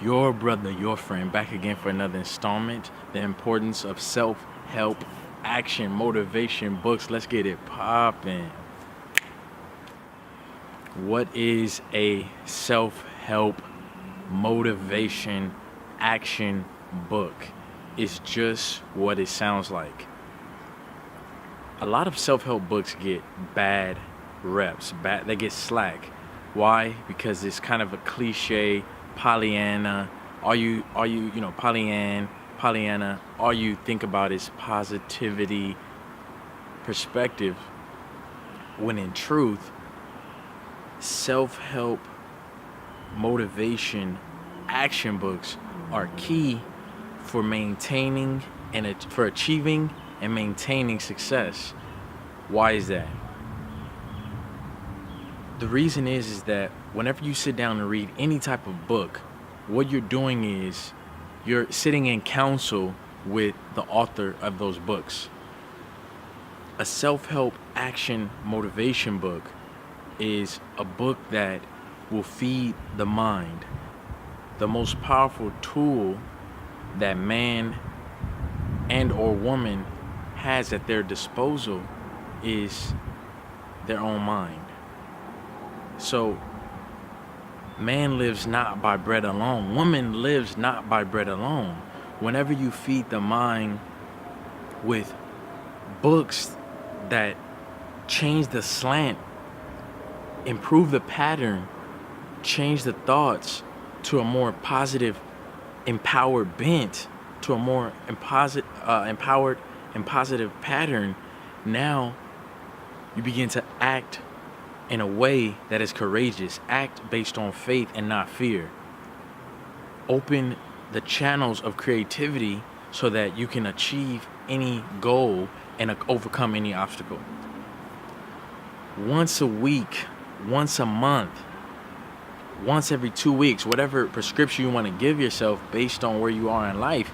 Your brother, your friend, back again for another installment. The importance of self-help, action, motivation books. Let's get it popping. What is a self-help, motivation, action book? It's just what it sounds like. A lot of self-help books get bad reps. They get slack. Why? Because it's kind of a cliche. Pollyanna, Pollyanna, all you think about is positivity perspective, when in truth, self-help, motivation, action books are key for maintaining and for achieving and maintaining success. Why is that? The reason is that whenever you sit down and read any type of book, what you're doing is you're sitting in counsel with the author of those books. A self-help action motivation book is a book that will feed the mind. The most powerful tool that man and or woman has at their disposal is their own mind. So, man lives not by bread alone. Woman lives not by bread alone. Whenever you feed the mind with books that change the slant, improve the pattern, change the thoughts to a more positive, empowered bent, to a more empowered and positive pattern, now you begin to act in a way that is courageous. Act based on faith and not fear. Open the channels of creativity so that you can achieve any goal and overcome any obstacle. Once a week, once a month, once every 2 weeks, whatever prescription you want to give yourself based on where you are in life,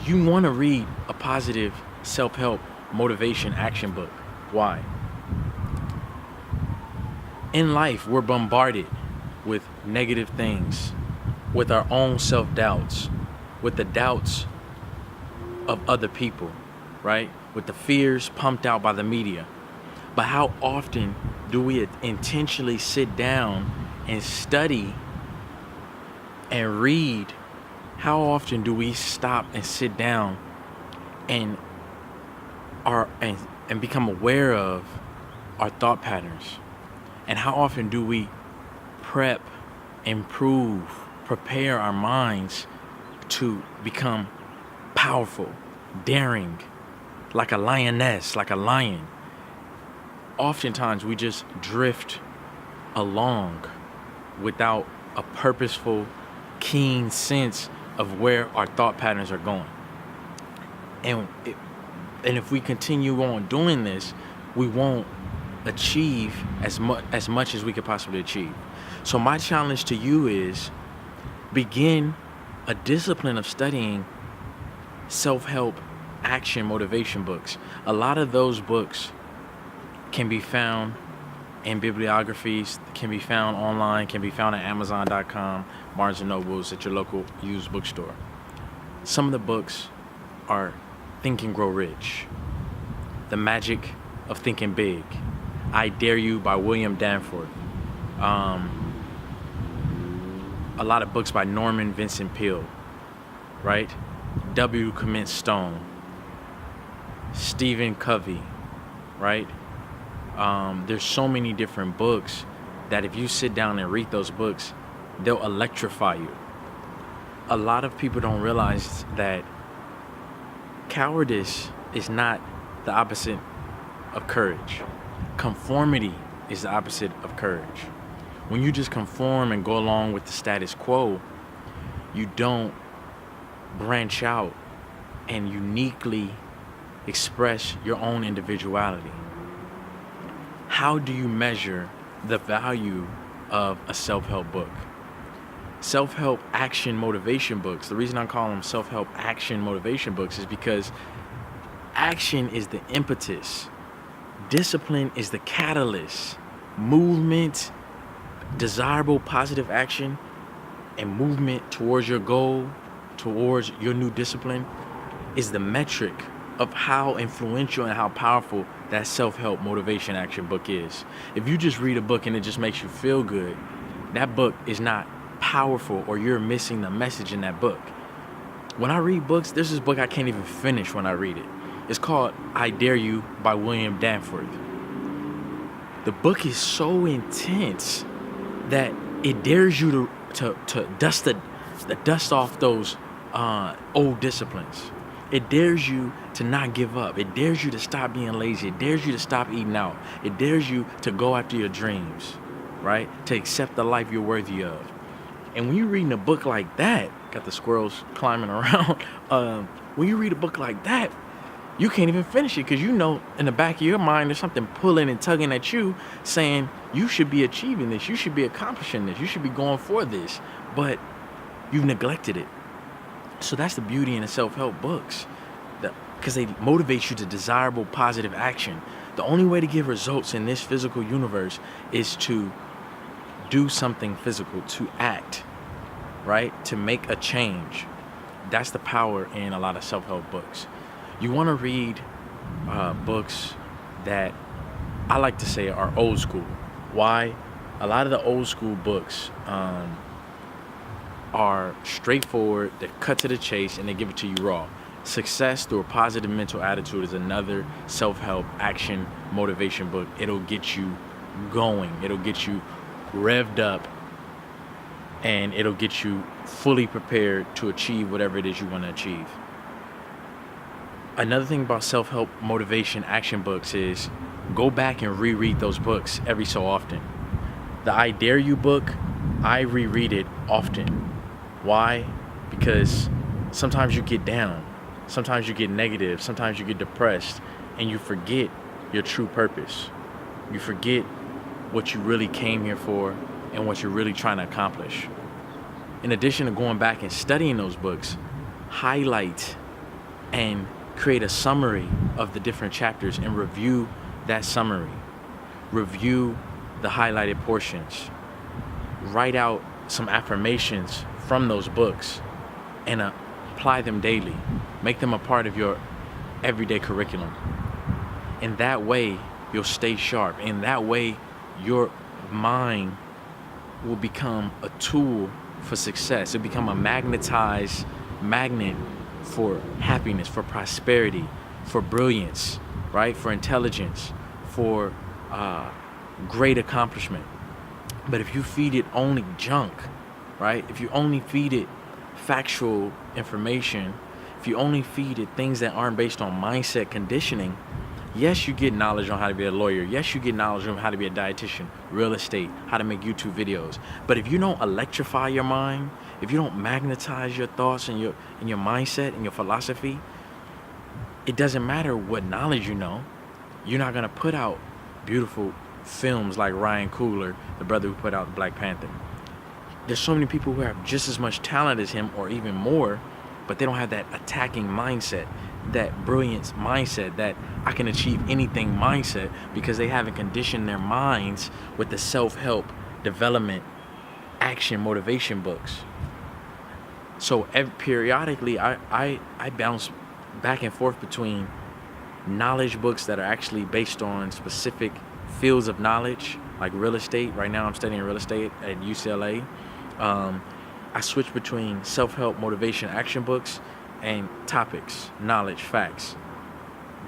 you want to read a positive self-help motivation action book. Why? In life, we're bombarded with negative things, with our own self-doubts, with the doubts of other people, right? With the fears pumped out by the media. But how often do we intentionally sit down and study and read? How often do we stop and sit down and become aware of our thought patterns? And how often do we prep, improve, prepare our minds to become powerful, daring, like a lioness, like a lion? Oftentimes we just drift along without a purposeful, keen sense of where our thought patterns are going. And if we continue on doing this, we won't achieve as much as we could possibly achieve. So my challenge to you is begin a discipline of studying self-help action motivation books. A lot of those books can be found in bibliographies, can be found online, can be found at Amazon.com, Barnes & Nobles, at your local used bookstore. Some of the books are Think and Grow Rich, The Magic of Thinking Big, I Dare You by William Danforth. A lot of books by Norman Vincent Peale, right? W. Clement Stone, Stephen Covey, right? There's so many different books that if you sit down and read those books, they'll electrify you. A lot of people don't realize that cowardice is not the opposite of courage. Conformity is the opposite of courage. When you just conform and go along with the status quo, you don't branch out and uniquely express your own individuality. How do you measure the value of a self-help book? Self-help action motivation books, the reason I call them self-help action motivation books is because action is the impetus. Discipline is the catalyst. Movement, desirable positive action and movement towards your goal, towards your new discipline, is the metric of how influential and how powerful that self-help motivation action book is. If you just read a book and it just makes you feel good, that book is not powerful, or you're missing the message in that book. When I read books, there's this book I can't even finish when I read it. It's called I Dare You by William Danforth. The book is so intense that it dares you to dust the dust off those old disciplines. It dares you to not give up. It dares you to stop being lazy. It dares you to stop eating out. It dares you to go after your dreams, right? To accept the life you're worthy of. And when you're reading a book like that, got the squirrels climbing around. When you read a book like that, you can't even finish it, because you know in the back of your mind there's something pulling and tugging at you saying you should be achieving this, you should be accomplishing this, you should be going for this, but you've neglected it. So that's the beauty in the self-help books, because they motivate you to desirable positive action. The only way to get results in this physical universe is to do something physical, to act, right? To make a change. That's the power in a lot of self-help books. You want to read books that I like to say are old school. Why? A lot of the old school books are straightforward, they cut to the chase, and they give it to you raw. Success Through a Positive Mental Attitude is another self-help action motivation book. It'll get you going. It'll get you revved up, and it'll get you fully prepared to achieve whatever it is you want to achieve. Another thing about self-help motivation action books is go back and reread those books every so often. The I Dare You book, I reread it often. Why? Because sometimes you get down, sometimes you get negative, sometimes you get depressed, and you forget your true purpose. You forget what you really came here for and what you're really trying to accomplish. In addition to going back and studying those books, highlight and create a summary of the different chapters and review that summary. Review the highlighted portions. Write out some affirmations from those books and apply them daily. Make them a part of your everyday curriculum. In that way, you'll stay sharp. In that way, your mind will become a tool for success. It'll become a magnetized magnet for happiness, for prosperity, for brilliance, right? For intelligence, for great accomplishment. But if you feed it only junk, right? If you only feed it factual information, if you only feed it things that aren't based on mindset conditioning, yes, you get knowledge on how to be a lawyer. Yes, you get knowledge on how to be a dietitian, real estate, how to make YouTube videos. But if you don't electrify your mind, if you don't magnetize your thoughts and your mindset and your philosophy, it doesn't matter what knowledge you know. You're not gonna put out beautiful films like Ryan Coogler, the brother who put out Black Panther. There's so many people who have just as much talent as him or even more, but they don't have that attacking mindset, that brilliance mindset, that I can achieve anything mindset, because they haven't conditioned their minds with the self-help development action motivation books. So periodically I bounce back and forth between knowledge books that are actually based on specific fields of knowledge, like real estate. Right now I'm studying real estate at UCLA. I switch between self-help motivation action books and topics, knowledge, facts.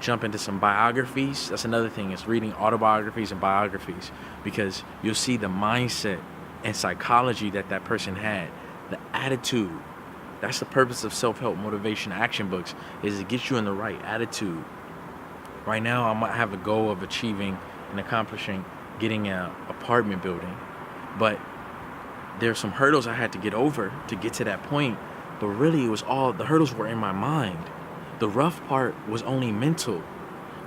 Jump into some biographies. That's another thing, is reading autobiographies and biographies, because you'll see the mindset and psychology that person had, the attitude. That's the purpose of self-help motivation action books, is to get you in the right attitude. Right now I might have a goal of achieving and accomplishing getting an apartment building, but there's some hurdles I had to get over to get to that point. But really, it was all, the hurdles were in my mind. The rough part was only mental.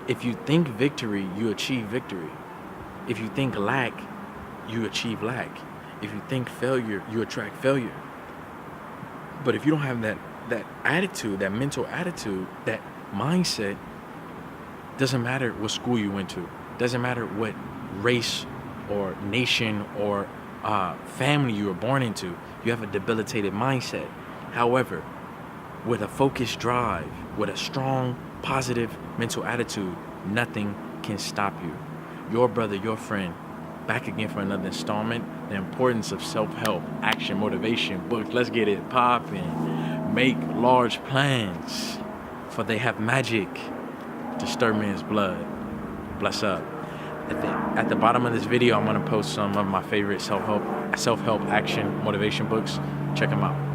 If you think victory, you achieve victory. If you think lack, you achieve lack. If you think failure, you attract failure. But if you don't have that attitude, that mental attitude, that mindset, doesn't matter what school you went to, doesn't matter what race or nation or family you were born into. You have a debilitated mindset. However, with a focused drive, with a strong, positive mental attitude, nothing can stop you. Your brother, your friend, back again for another installment. The importance of self-help, action, motivation, book. Let's get it popping. Make large plans, for they have magic to stir men's blood. Bless up. At the bottom of this video, I'm gonna post some of my favorite self-help action motivation books. Check them out.